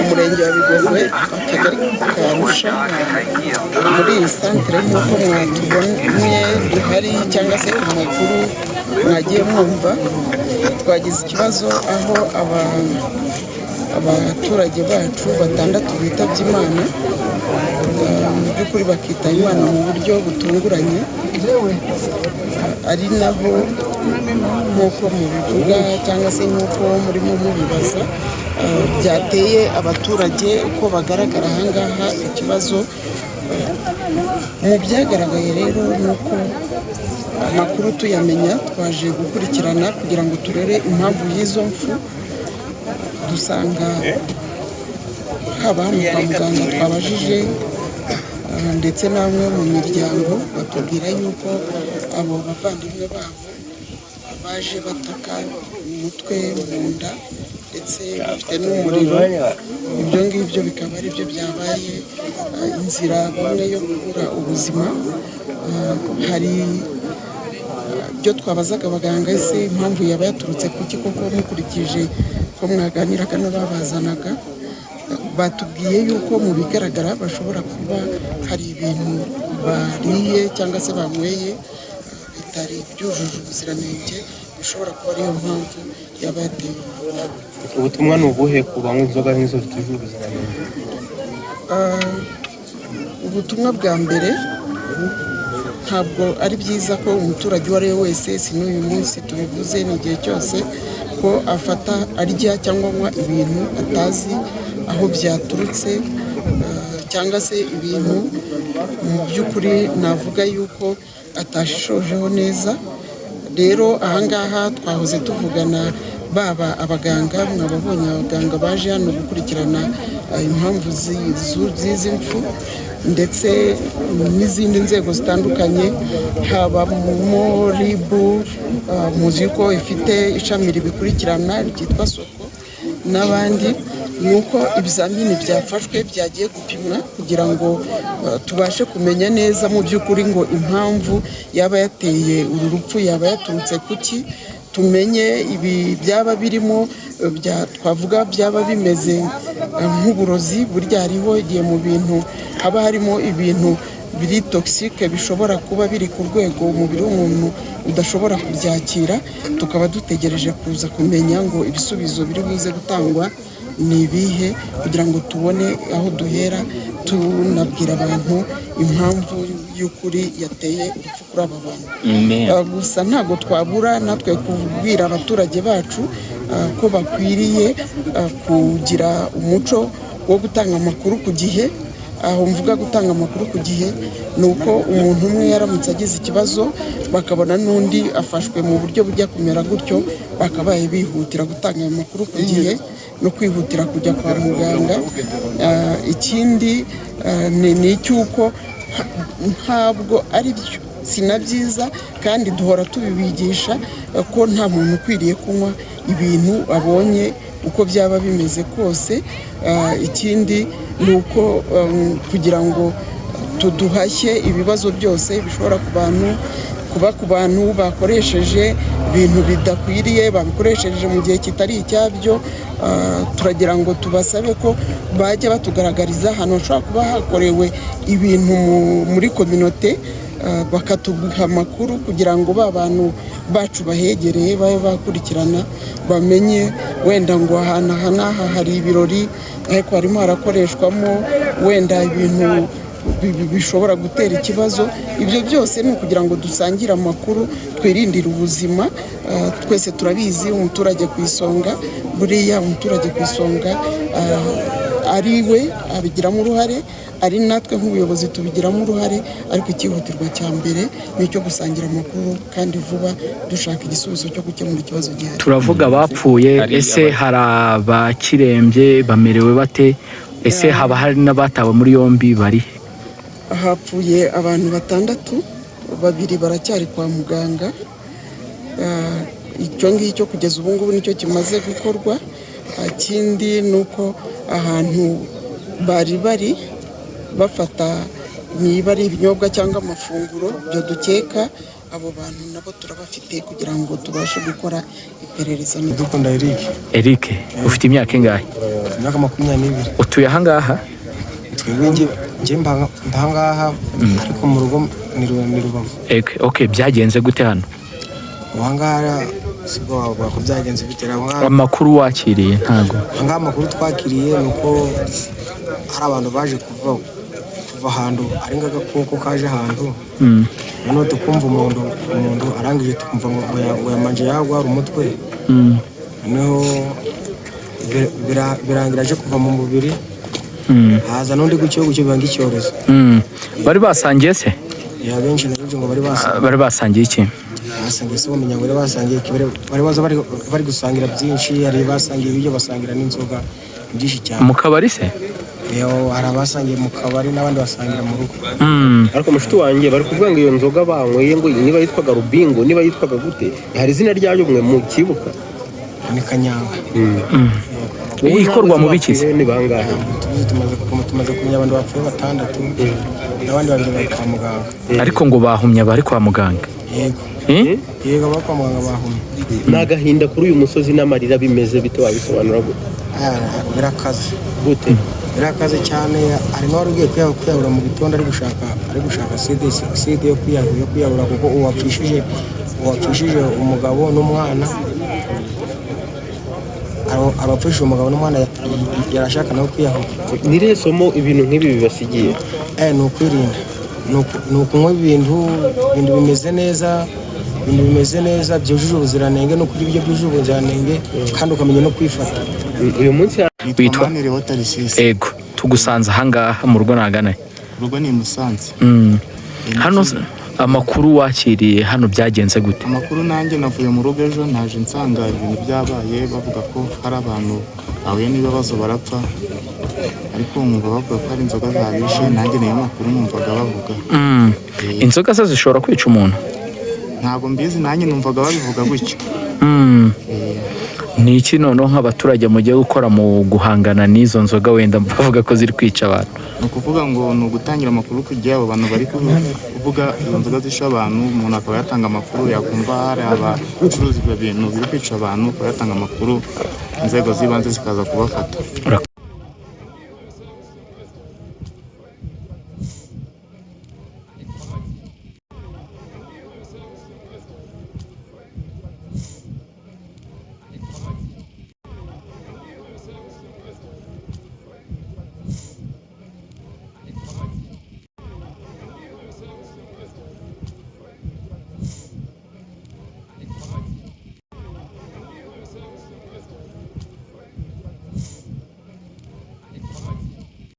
umurenge wa Bigogwe akagari ka Arusha muri iyi santere nk'uko mwatubonye duhari cyangwa se ku makuru mwagiye mwumva twagize ikibazo aho abaturage bacu batandatu bitabye Imana mu by'ukuri bakita Imana mu buryo butunguranye ari naho nk'uko mubivuga cyangwa se nk'uko murimo mubibaza byateye abaturage uko bagaragara ahangaha ikibazo mu byagaragaye rero nuko amakuru tuyamenya twaje gukurikirana kugira ngo turere impamvu y'izo mfu dusanga haba hano kwa muganga twabajije ndetse namwe mu miryango batubwira yuko abo bavandimwe babo baje bataka umutwe mu nda ndetse bafite n'umuriro ibyo ngibyo bikaba ari byo byabaye inzira bamwe yo kubura ubuzima hari ibyo twabazaga abaganga ese impamvu yaba yaturutse kuki koko mukurikije ko mwaganiraga n'ababazanaga batubwiye yuko mu bigaragara bashobora kuba hari ibintu bariye cyangwa se banyweye bitari byujuje ubuziranenge bishobora kuba ariyo mpamvu yaba yateye ubutumwa ni ubuhe ku banywa inzoga nk'izo zitujuje ubuziranenge? Ubutumwa bwa mbere ntabwo ari byiza ko umuturage uwo ari we wese si n'uyu munsi tubivuze n'igihe cyose ko afata arya cyangwa anywa ibintu atazi aho byaturutse cyangwa se ibintu mu by'ukuri navuga yuko atashishojeho neza. Rero ahangaha twahoze tuvugana baba abaganga mwababonye abaganga baje hano gukurikirana impamvu z'izi mfu ndetse n'izindi nzego zitandukanye haba mu RIB muzi ko ifite ishami ribikurikirana ryitwa Soko n'abandi nuko ibizamini byafashwe byagiye gupimwa kugira ngo tubashe kumenya neza mu by'ukuri ngo impamvu yaba yateye uru rupfu yaba yaturutse kuki tumenye ibi byaba birimo twavuga byaba bimeze nk'uburozi burya hariho igihe mu bintu haba harimo ibintu biri toxique bishobora kuba biri ku rwego umubiri w'umuntu udashobora kubyakira tukaba dutegereje kuza kumenya ngo ibisubizo biri buze gutangwa ni ibihe kugira ngo tubone aho duhera tunabwira abantu impamvu y'ukuri yateye urupfu kuri aba bantu. Gusa ntabwo twabura natwe kubwira abaturage bacu ko bakwiriye kugira umuco wo gutanga amakuru ku gihe. Aho mvuga gutanga amakuru ku gihe ni uko umuntu umwe yaramutse agize ikibazo bakabona n'undi afashwe mu buryo bujya kumera gutyo bakabaye bihutira gutanga ayo makuru ku gihe no kwihutira kujya kwa muganga. Ikindi ni icy'uko ntabwo ari byo si na byiza kandi duhora tubibigisha ko nta muntu ukwiriye kunywa ibintu abonye uko byaba bimeze kose. Ikindi ni uko kugira ngo tuduhashye ibibazo byose bishobora kuba ku bantu bakoresheje ibintu bidakwiriye babikoresheje mu gihe kitari icyabyo turagira ngo tubasabe ko bajya batugaragariza ahantu hashobora kuba hakorewe ibintu muri kominote bakatuguha amakuru kugira ngo ba bantu bacu bahegereye babe bakurikirana bamenye wenda ngo ahantu aha n'aha hari ibirori ariko harimo harakoreshwamo wenda ibintu bishobora gutera ikibazo. Ibyo byose ni ukugira ngo dusangire amakuru twirindire ubuzima. Twese turabizi umuturage ku isonga buriya umuturage ku isonga ari we abigiramo uruhare ari natwe nk'ubuyobozi tubigiramo uruhare ariko ikihutirwa cya mbere ni icyo gusangira amakuru kandi vuba dushaka igisubizo cyo gukemura ikibazo gihari. Turavuga bapfuye ese hari abakirembye bamerewe bate ese haba hari n'abatawe muri yombi bari hapfuye abantu 6 babiri baracyari kwa muganga. Icyo ngicyo kugeza ubu ngubu nicyo kimaze gukorwa. Ikindi ni uko ahantu bari bafata niba ari ibinyobwa cyangwa amafunguro byo dukeka abo bantu nabo turabafite kugira ngo tubashe gukora iperereza. Dukunda Eric ufite imyaka ingahe? imyaka 22. Utuye aha ngaha? Twebwe nje mbangaha ariko mu rugo ni Rubavu. Okay, byagenze gute hano? Wangara sibwo waba ko byagenze bitera amakuru wakiriye ntago? Anga amakuru twakiriye nuko hari abantu baje kuva ahantu ari ngagakoko kaje ahantu. None tukumva umuntu arangije tukumva ngo yamanje yagwa umutwe. Noneho birangira aje kuva mu mubiri. Haza n'undi gucyo banga icyorezo. Bari basangiye se? Ya benshi n'ibyo ngo bari basangiye iki? Basangiye se umenya ngo basangiye bari baza bari gusangira byinshi, ari basangiye ibyo basangira n'inzoga byinshi cyane. Mu kabari se? Hari abasangiye mu kabari n'abandi basangira mu rugo. Ariko mushiti wanjye bari kuvuga ngo iyo nzoga banyweye ngo niba yitwaga Rubingo, niba yitwaga gute, hari izina ryayo mwe mu kibuka? Ni Kanyanga. Ikorwa mu bikize? Ni bangahe? tumaze kumenya abantu bapfuye 6 n'abandi babiri bari kwa muganga. Ariko ngo bahumye bari kwa muganga? Yego bari kwa muganga bahumye. N'agahinda kuri uyu musozi n'amarira bimeze bite wabisobanura gute? Birakaze. Gute? Birakaze cyane. Harimo wari ugiye kwiyahura mu gitondo ari gushaka CD yo kwiyahura kuko uwapfishije umugabo n'umwana. Abapfishije umugabo n'umwana yarashaka nawe kwiyahura. Nire somo ibintu nk'ibi bibasigiye? Ni ukwirinda, ni ukunywa ibintu bimeze neza byujuje ubuziranenge no kurya ibyo byujuje ubuziranenge kandi ukamenya no kwifata. Uyu munsi witwa Ego, tugusanze ahangaha mu rugo nagana? Urugo ni Musanze. Hano amakuru wakiriye hano byagenze gute? Amakuru nanjye navuye mu rugo ejo naje nsanga ibintu byabaye, bavuga ko hari abantu bahuye n'ibibazo barapfa, ariko nkumva bavuga ko ari inzoga zabishe, nanjye niyo makuru numvaga bavuga. Inzoga ze zishobora kwica umuntu? Ntabwo mbizi, nanjye numvaga babivuga gutyo. Ni iki noneho nk'abaturage mugiye gukora mu guhangana n'izo nzoga wenda bavuga ko ziri kwica abantu? Ni ukuvuga ngo ni ugutangira amakuru kugira abo bantu bari kuvuga izo nzoga zisha abantu, umuntu akaba yatanga amakuru, yakumva hari abacuruzi ibintu biri kwica abantu, akaba yatanga amakuru, inzego z'ibanze zikaza kubafata.